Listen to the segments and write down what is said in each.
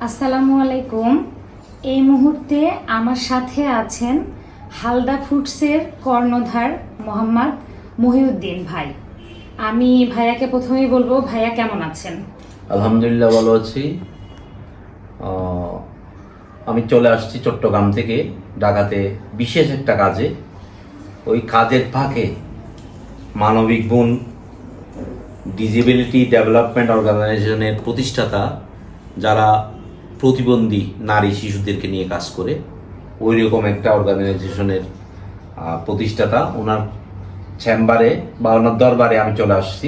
আসসালামু আলাইকুম। এই মুহূর্তে আমার সাথে আছেন হালদা ফুডসের কর্ণধার মোহাম্মদ মহিউদ্দিন ভাই। আমি ভাইয়াকে প্রথমেই বলবো, ভাইয়া কেমন আছেন? আলহামদুলিল্লাহ ভালো আছি। আমি চলে আসছি চট্টগ্রাম থেকে ঢাকাতে বিশেষ একটা কাজে। ওই কাজের ফাঁকে মানবিক গুণ ডিসেবিলিটি ডেভেলপমেন্ট অর্গানাইজেশনের প্রতিষ্ঠাতা, যারা প্রতিবন্ধী নারী শিশুদেরকে নিয়ে কাজ করে, ওই রকম একটা অর্গানাইজেশনের প্রতিষ্ঠাতা, ওনার চেম্বারে বা ওনার দরবারে আমি চলে আসছি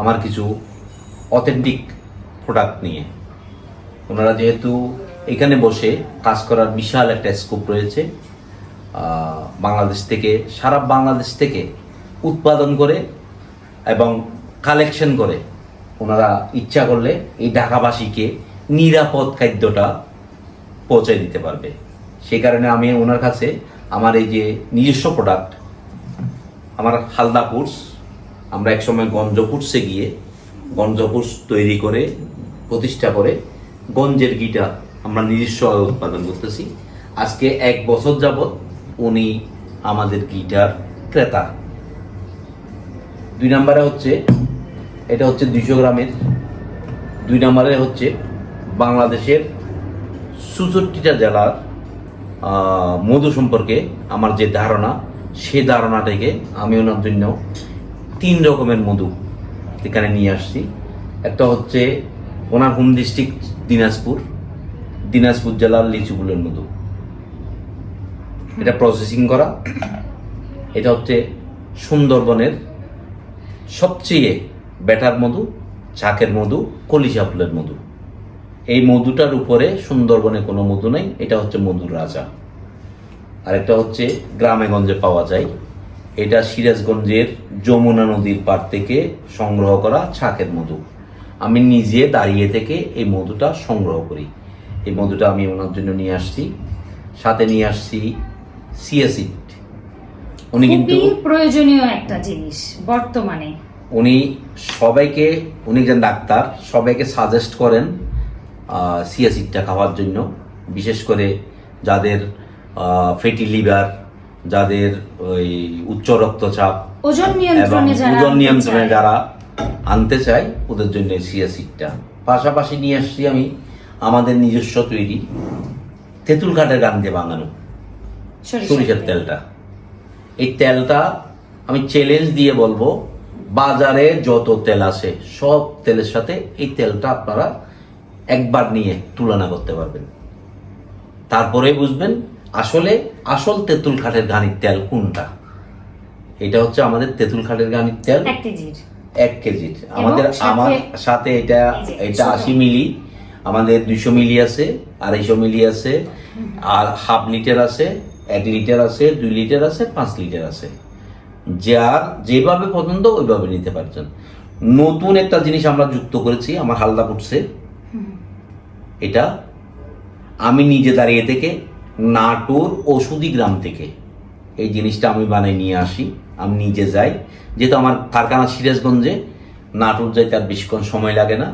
আমার কিছু অথেন্টিক প্রোডাক্ট নিয়ে। ওনারা যেহেতু এখানে বসে কাজ করার বিশাল একটা স্কোপ রয়েছে, বাংলাদেশ থেকে, সারা বাংলাদেশ থেকে উৎপাদন করে এবং কালেকশন করে ওনারা ইচ্ছা করলে এই ঢাকাবাসীকে নিরাপদ খাদ্যটা পৌঁছে দিতে পারবে। সেই কারণে আমি ওনার কাছে আমার এই যে নিজস্ব প্রোডাক্ট, আমার হালদা ফুডস, আমরা একসময় গঞ্জ ফুডসে গিয়ে গঞ্জ ফুডস তৈরি করে প্রতিষ্ঠা করে গঞ্জের ঘিটা আমরা নিজস্ব উৎপাদন করতেছি। আজকে 1 বছর যাবৎ উনি আমাদের ঘিটার ক্রেতা। 2 নম্বরে হচ্ছে, এটা হচ্ছে 200 গ্রামের। 2 নম্বরে হচ্ছে বাংলাদেশের 64টা জেলার মধু সম্পর্কে আমার যে ধারণা, সে ধারণা থেকে আমি ওনার জন্য 3 রকমের মধু এখানে নিয়ে আসছি। একটা হচ্ছে ওনার হোম ডিস্ট্রিক্ট দিনাজপুর জেলার লিচুগুলের মধু, এটা প্রসেসিং করা। এটা হচ্ছে সুন্দরবনের সবচেয়ে বেটার মধু, চাকের মধু, কলিজা ফুলের মধু। এই মধুটার উপরে সুন্দরবনে কোনো মধু নেই, এটা হচ্ছে মধুর রাজা। আর একটা হচ্ছে গ্রামে গঞ্জে পাওয়া যায়, এটা সিরাজগঞ্জের যমুনা নদীর পাড় থেকে সংগ্রহ করা ছাকের মধু। আমি নিজে দাঁড়িয়ে থেকে এই মধুটা সংগ্রহ করি। এই মধুটা আমি ওনার জন্য নিয়ে আসছি। সাথে নিয়ে আসছি সিয়াসিড। উনি কিন্তু প্রয়োজনীয় একটা জিনিস বর্তমানে। উনি একজন ডাক্তার, সবাইকে সাজেস্ট করেন সিয়াসিডটা খাওয়ার জন্য, বিশেষ করে যাদের ফ্যাটি লিভার, যাদের ওই উচ্চ রক্তচাপ, ওজন নিয়ন্ত্রণে যারা আনতে চায়, ওদের জন্য সিয়াসিডটা। পাশাপাশি নিয়ে আসছি আমি আমাদের নিজস্ব তৈরি তেঁতুল কাঠের গান দিয়ে বানানো সরিষার তেলটা। এই তেলটা আমি চ্যালেঞ্জ দিয়ে বলবো, বাজারে যত তেল আছে সব তেলের সাথে এই তেলটা আপনারা একবার নিয়ে তুলনা করতে পারবেন। তারপরে বুঝবেন আসল তেঁতুল কাঠের ঘানির তেল কোনটা। এটা হচ্ছে আমাদের তেঁতুল কাঠের ঘানির তেল 1 কেজির। আমার সাথে এটা 80 মিলি, আমাদের 200 মিলি আছে, 250 মিলি আছে, আর হাফ লিটার আছে, 1 লিটার আছে, 2 লিটার আছে, 5 লিটার আছে। যার যেভাবে পছন্দ ওইভাবে নিতে পারছেন। নতুন একটা জিনিস আমরা যুক্ত করেছি আমার হালদা ফুডসে। এটা আমি নিজে দাঁড়িয়ে থেকে নাটোর ওষুধি গ্রাম থেকে এই জিনিসটা আমি বানাই নিয়ে আসি। আমি নিজে যাই, যেহেতু আমার কারখানা সিরাজগঞ্জে, নাটোর যাইতে আর বেশিক্ষণ সময় লাগে না।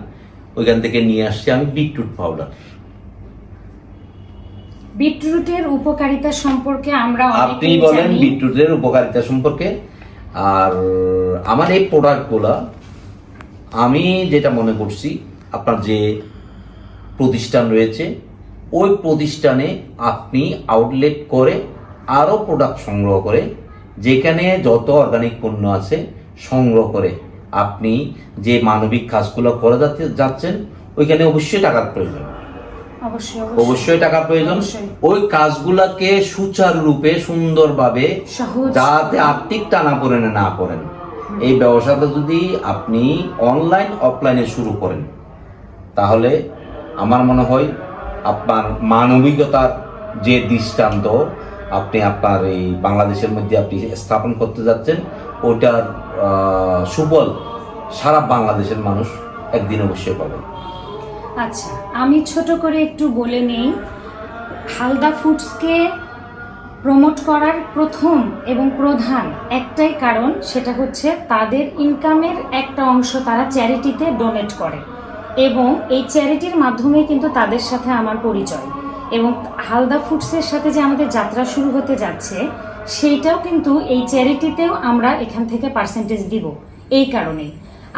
ওইখান থেকে নিয়ে আসছি আমি বিটরুট পাউডার। বিটরুটের উপকারিতা সম্পর্কে আমরা আপনি বলেন বিটরুটের উপকারিতা সম্পর্কে। আর আমার এই প্রোডাক্টগুলো আমি যেটা মনে করছি, আপনার যে প্রতিষ্ঠান রয়েছে ওই প্রতিষ্ঠানে আপনি আউটলেট করে আরও প্রোডাক্ট সংগ্রহ করে, যেখানে যত অর্গানিক পণ্য আছে সংগ্রহ করে আপনি যে মানবিক কাজগুলো করে যাচ্ছেন, ওইখানে অবশ্যই টাকার প্রয়োজন, অবশ্যই টাকা প্রয়োজন। ওই কাজগুলাকে সুচারুরূপে সুন্দরভাবে, যাতে আর্থিক টানাপোড়েনে না পড়েন, এই ব্যবসাটা যদি আপনি অনলাইন অফলাইনে শুরু করেন, তাহলে আমার মনে হয় আপনার মানবিকতার যে দৃষ্টান্ত আপনি আপনার এই বাংলাদেশের মধ্যে আপনি স্থাপন করতে যাচ্ছেন, ওইটার সুফল সারা বাংলাদেশের মানুষ একদিন অবশ্যই পাবে। আচ্ছা, আমি ছোট করে একটু বলে নেই। হালদা ফুডসকে প্রমোট করার প্রথম এবং প্রধান একটাই কারণ, সেটা হচ্ছে তাদের ইনকামের একটা অংশ তারা চ্যারিটিতে ডোনেট করে। এবং এই চ্যারিটির মাধ্যমে কিন্তু তাদের সাথে আমার পরিচয়, এবং হালদা ফুডসের সাথে যে আমাদের যাত্রা শুরু হতে যাচ্ছে সেইটাও কিন্তু এই চ্যারিটিতেও আমরা এখান থেকে পার্সেন্টেজ দিব এই কারণে।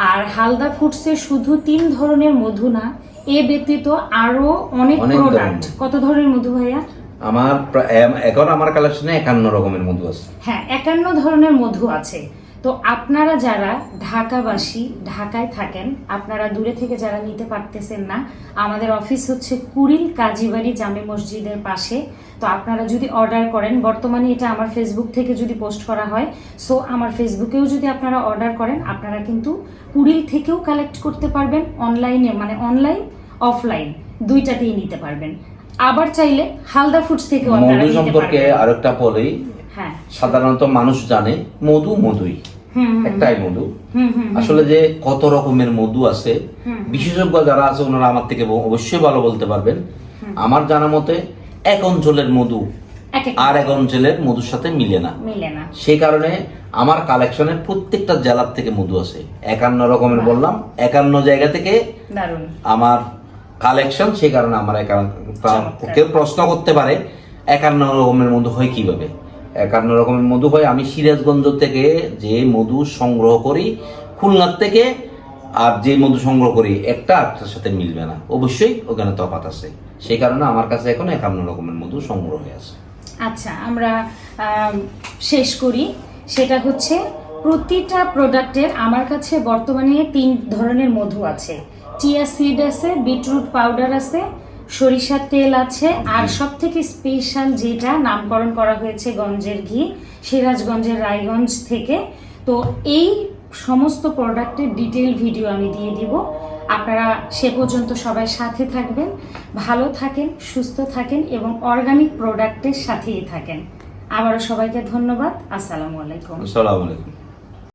আর হালদা ফুডসে শুধু 3 ধরনের মধু না, এ ব্যতীত আরো অনেক অনেক প্রোডাক্ট। ধরনের। কত ধরনের মধু ভাইয়া? এখন আমার কালেকশনে 51 রকমের মধু আছে। হ্যাঁ, 51 ধরনের মধু আছে। তো আপনারা যারা ঢাকাবাসী, ঢাকায় থাকেন, আপনারা দূরে থেকে যারা নিতে পারতেছেন না, আমাদের অফিস হচ্ছে কুড়িল কাজীবাড়ি জামে মসজিদের পাশে। তো আপনারা যদি অর্ডার করেন, বর্তমানে এটা আমার ফেসবুক থেকে যদি পোস্ট করা হয়, সো আমার ফেসবুকেও যদি আপনারা অর্ডার করেন, আপনারা কিন্তু কুড়িল থেকেও কালেক্ট করতে পারবেন, অনলাইনে মানে অনলাইন অফলাইন দুইটাতেই নিতে পারবেন। আবার চাইলে হালদা ফুডস থেকেও আপনারা মধু নিতে সম্পর্কে পারবেন। আরেকটা বলেই, হ্যাঁ, সাধারণত মানুষ জানে মধুই একটাই মধু। হুম। আসলে যে কত রকমের মধু আছে, বিশেষজ্ঞ যারা আছে ওনারা আমার থেকে অবশ্যই ভালো বলতে পারবেন। আমার জানা মতে এক অঞ্চলের মধু আর এক অঞ্চলের মধুর সাথে মিলে না। সেই কারণে আমার কালেকশনের প্রত্যেকটা জেলার থেকে মধু আছে, 51 রকমের বললাম, 51 জায়গা থেকে দারুণ আমার কালেকশন। সেই কারণে আমার কেউ প্রশ্ন করতে পারে 51 রকমের মধু হয় কিভাবে। 51 রকমের মধু হয়, আমি সিরাজগঞ্জ থেকে যে মধু সংগ্রহ করি, খুলনার থেকে আর যে মধু সংগ্রহ করি একটা আরেকটার সাথে মিলবে না, অবশ্যই ওখানে তফাৎ আছে। সেই কারণে আমার কাছে এখন 51 রকমের মধু সংগ্রহ হয়ে আছে। আচ্ছা, আমরা শেষ করি। সেটা হচ্ছে প্রতিটা প্রোডাক্টের আমার কাছে বর্তমানে 3 ধরনের মধু আছে। চিয়া সিড আছে, বিটরুট পাউডার আছে, সরিষার তেল আছে, আর সব থেকে স্পেশাল যেটা নামকরণ করা হয়েছে গঞ্জের ঘি, সিরাজগঞ্জের রায়গঞ্জ থেকে। তো এই সমস্ত প্রোডাক্টের ডিটেল ভিডিও আমি দিয়ে দিব। আপনারা সে পর্যন্ত সবাই সাথে থাকবেন, ভালো থাকেন, সুস্থ থাকেন এবং অর্গানিক প্রোডাক্টের সাথেই থাকেন। আবারও সবাইকে ধন্যবাদ। আসসালামু আলাইকুম। আসসালামু আলাইকুম।